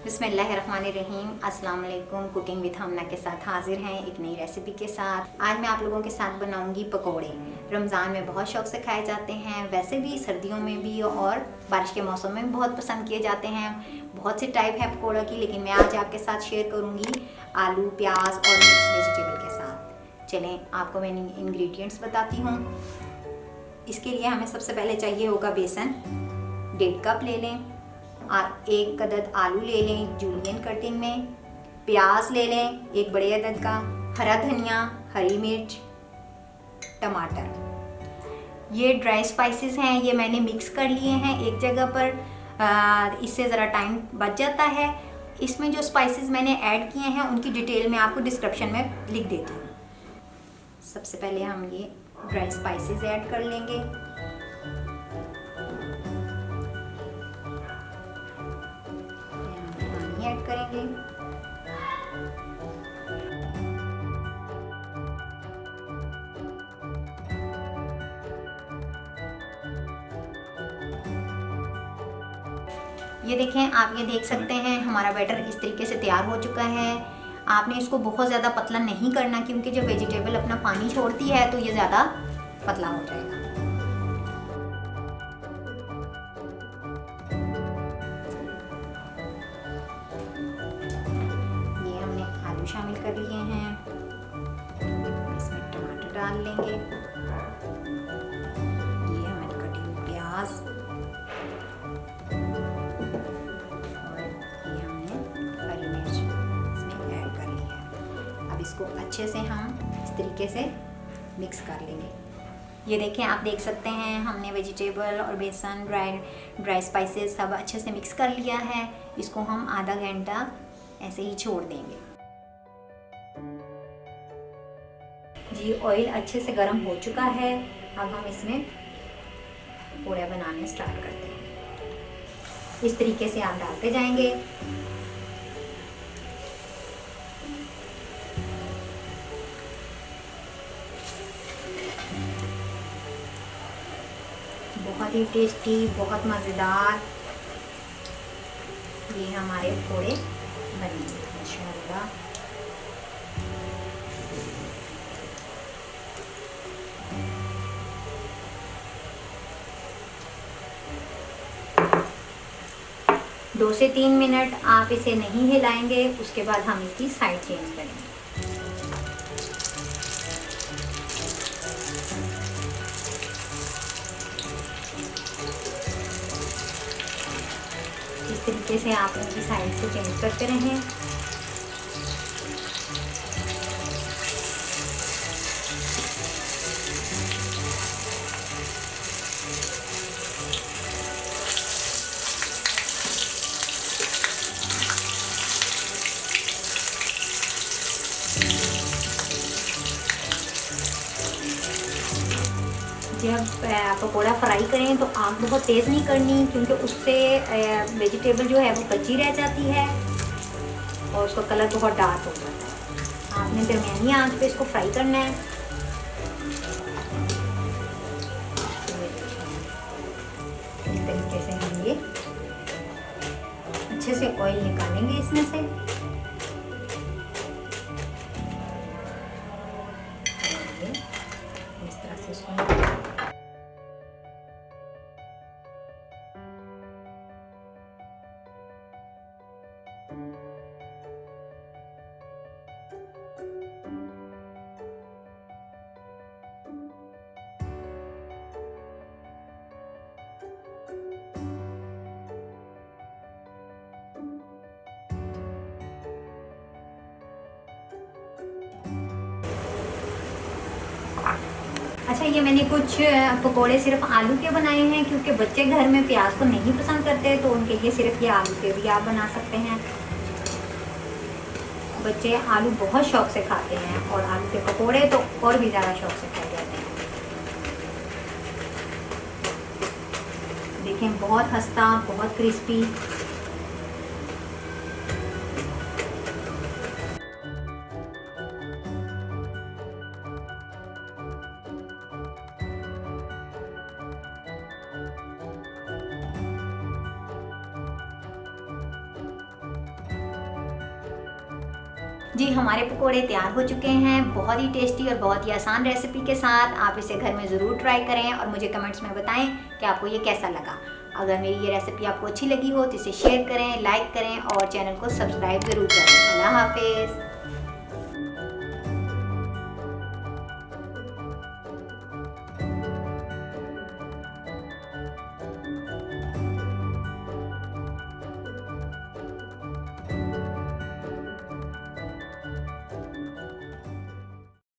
बिस्मिल्लाहिर्रहमानिर्रहीम। अस्सलाम वालेकुम। कुकिंग विद हमना के साथ हाजिर हैं एक नई रेसिपी के साथ। आज मैं आप लोगों के साथ बनाऊंगी पकोड़े। रमज़ान में बहुत शौक से खाए जाते हैं, वैसे भी सर्दियों में भी और बारिश के मौसम में भी बहुत पसंद किए जाते हैं। बहुत सी टाइप है पकोड़ा की, लेकिन मैं आज आपके साथ शेयर करूँगी आलू, प्याज और मिक्स वेजिटेबल के साथ। चलें आपको मैं इंग्रेडिएंट्स बताती हूँ। इसके लिए हमें सबसे पहले चाहिए होगा बेसन। 1.5 कप ले लें। 1 अदद आलू ले लें जूलियन कटिंग में। प्याज ले लें 1 बड़े अदद का। हरा धनिया, हरी मिर्च, टमाटर। ये ड्राई स्पाइसेस हैं, ये मैंने मिक्स कर लिए हैं एक जगह पर। इससे ज़रा टाइम बच जाता है। इसमें जो स्पाइसेस मैंने ऐड किए हैं उनकी डिटेल मैं आपको डिस्क्रिप्शन में लिख देती हूँ। सबसे पहले हम ये ड्राई स्पाइसेस ऐड कर लेंगे। ऐड करेंगे। ये देखें, आप ये देख सकते हैं हमारा बैटर इस तरीके से तैयार हो चुका है। आपने इसको बहुत ज़्यादा पतला नहीं करना, क्योंकि जब वेजिटेबल अपना पानी छोड़ती है तो ये ज़्यादा पतला हो जाएगा। ये हमने आलू शामिल कर लिए हैं। इसमें टमाटर डाल लेंगे। ये हमारी कटी हुई प्याज और ये हमने हरी मिर्च इसमें ऐड कर ली है। अब इसको अच्छे से हम इस तरीके से मिक्स कर लेंगे। ये देखें, आप देख सकते हैं हमने वेजिटेबल और बेसन, ड्राई स्पाइसेस सब अच्छे से मिक्स कर लिया है। इसको हम आधा घंटा ऐसे ही छोड़ देंगे। जी, ऑयल अच्छे से गर्म हो चुका है। अब हम इसमें पकोड़े बनाने स्टार्ट करते हैं। इस तरीके से आप डालते जाएंगे। बहुत ही टेस्टी, बहुत मज़ेदार ये हमारे पकोड़े बनेंगे इंशाअल्लाह। दो से 3 मिनट आप इसे नहीं हिलाएंगे, उसके बाद हम इसकी साइड चेंज करेंगे। इस तरीके से आप इनकी साइड से चेंज करते रहें। जब पकोड़ा फ्राई करें तो आग बहुत तेज़ नहीं करनी, क्योंकि उससे वेजिटेबल जो है वो कच्ची रह जाती है और उसका कलर बहुत डार्क हो जाता है। आपने दरमियानी आंच पे इसको फ्राई करना है। इस तरीके से हम ये अच्छे से ऑयल निकालेंगे इसमें से। इस तरह से इसको अच्छा, ये मैंने कुछ पकोड़े सिर्फ आलू के बनाए हैं, क्योंकि बच्चे घर में प्याज तो नहीं पसंद करते, तो उनके लिए सिर्फ ये आलू के भी आप बना सकते हैं। बच्चे आलू बहुत शौक से खाते हैं और आलू के पकोड़े तो और भी ज़्यादा शौक से खाए जाते हैं। देखें, बहुत खस्ता, बहुत क्रिस्पी। जी हमारे पकोड़े तैयार हो चुके हैं, बहुत ही टेस्टी और बहुत ही आसान रेसिपी के साथ। आप इसे घर में ज़रूर ट्राई करें और मुझे कमेंट्स में बताएं कि आपको ये कैसा लगा। अगर मेरी ये रेसिपी आपको अच्छी लगी हो तो इसे शेयर करें, लाइक करें और चैनल को सब्सक्राइब ज़रूर करें। अल्लाह हाफिज़।